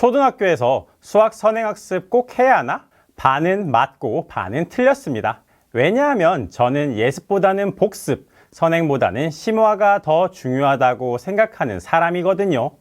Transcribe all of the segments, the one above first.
초등학교에서 수학 선행학습 꼭 해야 하나? 반은 맞고 반은 틀렸습니다. 왜냐하면 저는 예습보다는 복습, 선행보다는 심화가 더 중요하다고 생각하는 사람이거든요.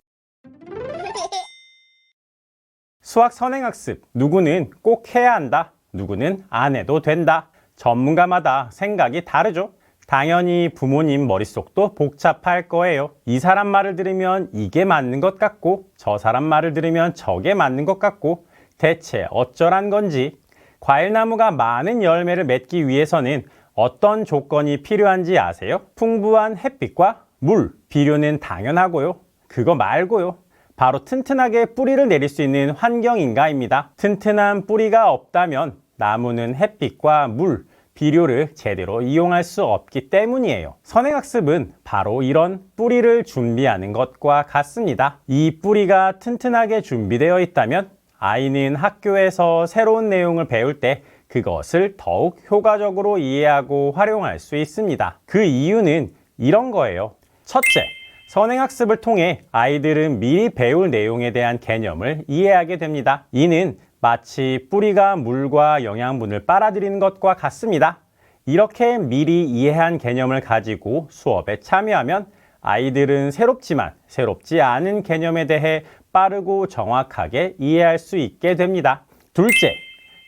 수학 선행학습, 누구는 꼭 해야 한다, 누구는 안 해도 된다. 전문가마다 생각이 다르죠. 당연히 부모님 머릿속도 복잡할 거예요. 이 사람 말을 들으면 이게 맞는 것 같고 저 사람 말을 들으면 저게 맞는 것 같고 대체 어쩌란 건지. 과일나무가 많은 열매를 맺기 위해서는 어떤 조건이 필요한지 아세요? 풍부한 햇빛과 물, 비료는 당연하고요. 그거 말고요. 바로 튼튼하게 뿌리를 내릴 수 있는 환경인가입니다. 튼튼한 뿌리가 없다면 나무는 햇빛과 물, 비료를 제대로 이용할 수 없기 때문이에요. 선행학습은 바로 이런 뿌리를 준비하는 것과 같습니다. 이 뿌리가 튼튼하게 준비되어 있다면 아이는 학교에서 새로운 내용을 배울 때 그것을 더욱 효과적으로 이해하고 활용할 수 있습니다. 그 이유는 이런 거예요. 첫째, 선행학습을 통해 아이들은 미리 배울 내용에 대한 개념을 이해하게 됩니다. 이는 마치 뿌리가 물과 영양분을 빨아들이는 것과 같습니다. 이렇게 미리 이해한 개념을 가지고 수업에 참여하면 아이들은 새롭지만 새롭지 않은 개념에 대해 빠르고 정확하게 이해할 수 있게 됩니다. 둘째,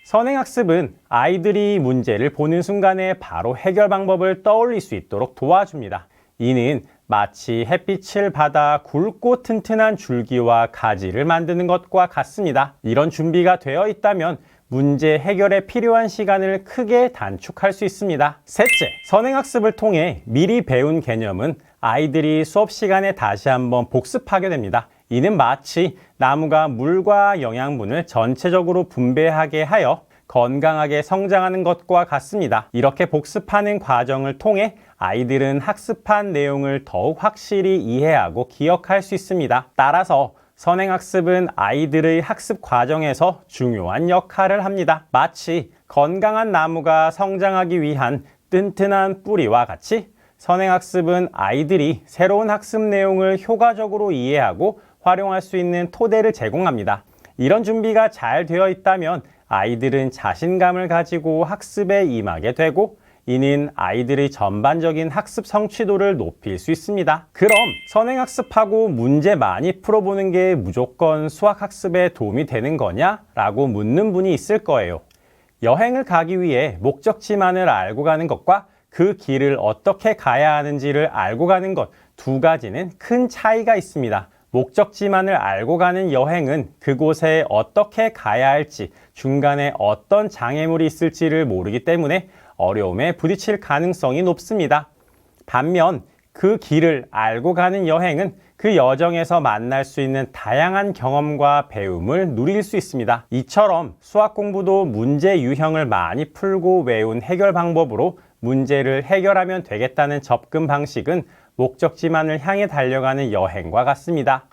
선행학습은 아이들이 문제를 보는 순간에 바로 해결 방법을 떠올릴 수 있도록 도와줍니다. 이는 마치 햇빛을 받아 굵고 튼튼한 줄기와 가지를 만드는 것과 같습니다. 이런 준비가 되어 있다면 문제 해결에 필요한 시간을 크게 단축할 수 있습니다. 셋째, 선행학습을 통해 미리 배운 개념은 아이들이 수업 시간에 다시 한번 복습하게 됩니다. 이는 마치 나무가 물과 영양분을 전체적으로 분배하게 하여 건강하게 성장하는 것과 같습니다. 이렇게 복습하는 과정을 통해 아이들은 학습한 내용을 더욱 확실히 이해하고 기억할 수 있습니다. 따라서 선행학습은 아이들의 학습 과정에서 중요한 역할을 합니다. 마치 건강한 나무가 성장하기 위한 튼튼한 뿌리와 같이 선행학습은 아이들이 새로운 학습 내용을 효과적으로 이해하고 활용할 수 있는 토대를 제공합니다. 이런 준비가 잘 되어 있다면 아이들은 자신감을 가지고 학습에 임하게 되고 이는 아이들의 전반적인 학습 성취도를 높일 수 있습니다. 그럼 선행학습하고 문제 많이 풀어보는 게 무조건 수학학습에 도움이 되는 거냐? 라고 묻는 분이 있을 거예요. 여행을 가기 위해 목적지만을 알고 가는 것과 그 길을 어떻게 가야 하는지를 알고 가는 것 두 가지는 큰 차이가 있습니다. 목적지만을 알고 가는 여행은 그곳에 어떻게 가야 할지, 중간에 어떤 장애물이 있을지를 모르기 때문에 어려움에 부딪힐 가능성이 높습니다. 반면 그 길을 알고 가는 여행은 그 여정에서 만날 수 있는 다양한 경험과 배움을 누릴 수 있습니다. 이처럼 수학 공부도 문제 유형을 많이 풀고 외운 해결 방법으로 문제를 해결하면 되겠다는 접근 방식은 목적지만을 향해 달려가는 여행과 같습니다.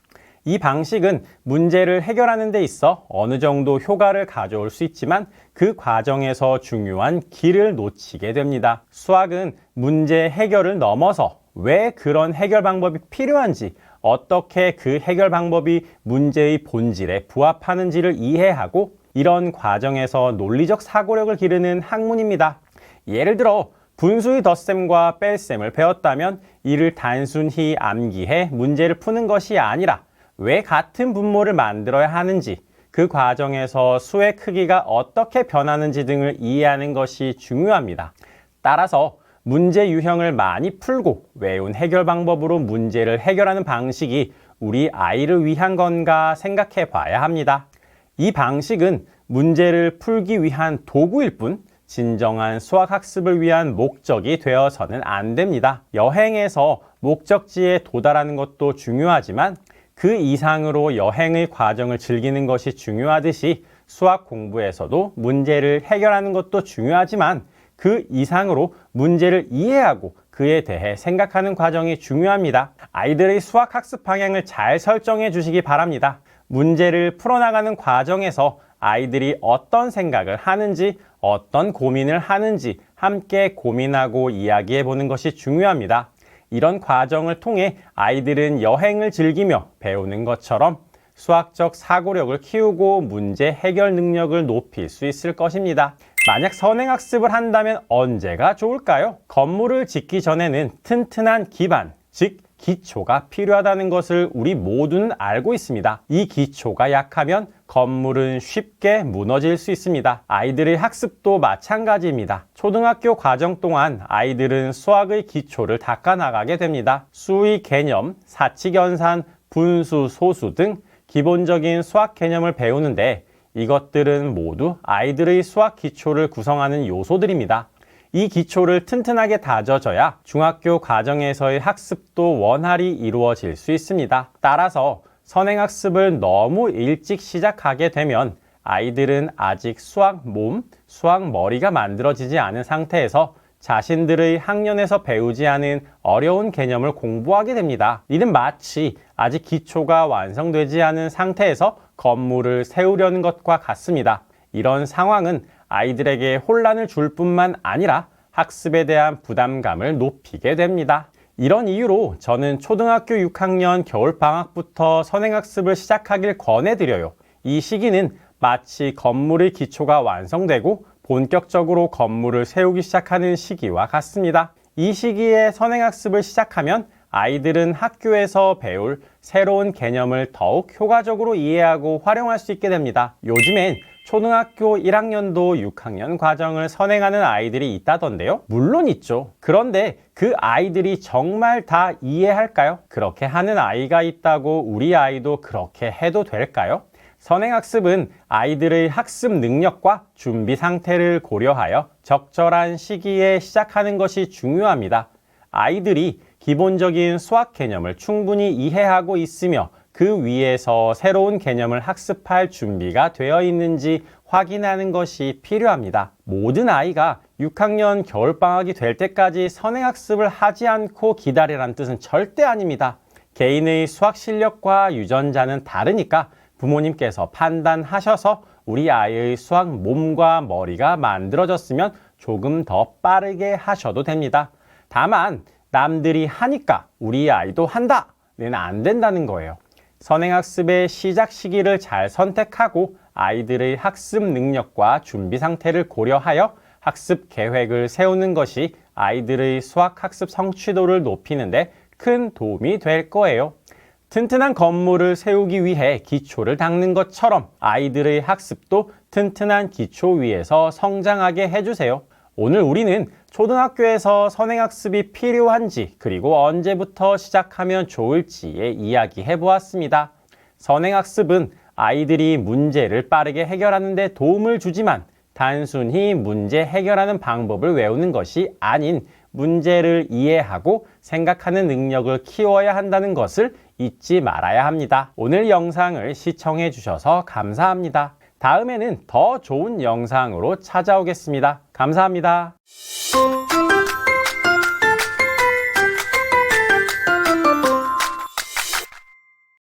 이 방식은 문제를 해결하는 데 있어 어느 정도 효과를 가져올 수 있지만 그 과정에서 중요한 길을 놓치게 됩니다. 수학은 문제 해결을 넘어서 왜 그런 해결 방법이 필요한지, 어떻게 그 해결 방법이 문제의 본질에 부합하는지를 이해하고 이런 과정에서 논리적 사고력을 기르는 학문입니다. 예를 들어 분수의 덧셈과 뺄셈을 배웠다면 이를 단순히 암기해 문제를 푸는 것이 아니라 왜 같은 분모를 만들어야 하는지, 그 과정에서 수의 크기가 어떻게 변하는지 등을 이해하는 것이 중요합니다. 따라서 문제 유형을 많이 풀고 외운 해결 방법으로 문제를 해결하는 방식이 우리 아이를 위한 건가 생각해 봐야 합니다. 이 방식은 문제를 풀기 위한 도구일 뿐 진정한 수학학습을 위한 목적이 되어서는 안 됩니다. 여행에서 목적지에 도달하는 것도 중요하지만 그 이상으로 여행의 과정을 즐기는 것이 중요하듯이 수학 공부에서도 문제를 해결하는 것도 중요하지만 그 이상으로 문제를 이해하고 그에 대해 생각하는 과정이 중요합니다. 아이들의 수학 학습 방향을 잘 설정해 주시기 바랍니다. 문제를 풀어나가는 과정에서 아이들이 어떤 생각을 하는지, 어떤 고민을 하는지 함께 고민하고 이야기해 보는 것이 중요합니다. 이런 과정을 통해 아이들은 여행을 즐기며 배우는 것처럼 수학적 사고력을 키우고 문제 해결 능력을 높일 수 있을 것입니다. 만약 선행학습을 한다면 언제가 좋을까요? 건물을 짓기 전에는 튼튼한 기반, 즉 기초가 필요하다는 것을 우리 모두는 알고 있습니다. 이 기초가 약하면 건물은 쉽게 무너질 수 있습니다. 아이들의 학습도 마찬가지입니다. 초등학교 과정 동안 아이들은 수학의 기초를 닦아나가게 됩니다. 수의 개념, 사칙연산, 분수, 소수 등 기본적인 수학 개념을 배우는데 이것들은 모두 아이들의 수학 기초를 구성하는 요소들입니다. 이 기초를 튼튼하게 다져져야 중학교 과정에서의 학습도 원활히 이루어질 수 있습니다. 따라서 선행학습을 너무 일찍 시작하게 되면 아이들은 아직 수학 몸, 수학 머리가 만들어지지 않은 상태에서 자신들의 학년에서 배우지 않은 어려운 개념을 공부하게 됩니다. 이는 마치 아직 기초가 완성되지 않은 상태에서 건물을 세우려는 것과 같습니다. 이런 상황은 아이들에게 혼란을 줄 뿐만 아니라 학습에 대한 부담감을 높이게 됩니다. 이런 이유로 저는 초등학교 6학년 겨울방학부터 선행학습을 시작하길 권해드려요. 이 시기는 마치 건물의 기초가 완성되고 본격적으로 건물을 세우기 시작하는 시기와 같습니다. 이 시기에 선행학습을 시작하면 아이들은 학교에서 배울 새로운 개념을 더욱 효과적으로 이해하고 활용할 수 있게 됩니다. 요즘엔 초등학교 1학년도 6학년 과정을 선행하는 아이들이 있다던데요? 물론 있죠. 그런데 그 아이들이 정말 다 이해할까요? 그렇게 하는 아이가 있다고 우리 아이도 그렇게 해도 될까요? 선행학습은 아이들의 학습 능력과 준비 상태를 고려하여 적절한 시기에 시작하는 것이 중요합니다. 아이들이 기본적인 수학 개념을 충분히 이해하고 있으며 그 위에서 새로운 개념을 학습할 준비가 되어 있는지 확인하는 것이 필요합니다. 모든 아이가 6학년 겨울방학이 될 때까지 선행학습을 하지 않고 기다리라는 뜻은 절대 아닙니다. 개인의 수학 실력과 유전자는 다르니까 부모님께서 판단하셔서 우리 아이의 수학 몸과 머리가 만들어졌으면 조금 더 빠르게 하셔도 됩니다. 다만 남들이 하니까 우리 아이도 한다는 안 된다는 거예요. 선행학습의 시작 시기를 잘 선택하고 아이들의 학습 능력과 준비 상태를 고려하여 학습 계획을 세우는 것이 아이들의 수학 학습 성취도를 높이는 데 큰 도움이 될 거예요. 튼튼한 건물을 세우기 위해 기초를 닦는 것처럼 아이들의 학습도 튼튼한 기초 위에서 성장하게 해주세요. 오늘 우리는 초등학교에서 선행학습이 필요한지 그리고 언제부터 시작하면 좋을지에 이야기해 보았습니다. 선행학습은 아이들이 문제를 빠르게 해결하는 데 도움을 주지만 단순히 문제 해결하는 방법을 외우는 것이 아닌 문제를 이해하고 생각하는 능력을 키워야 한다는 것을 잊지 말아야 합니다. 오늘 영상을 시청해 주셔서 감사합니다. 다음에는 더 좋은 영상으로 찾아오겠습니다. 감사합니다.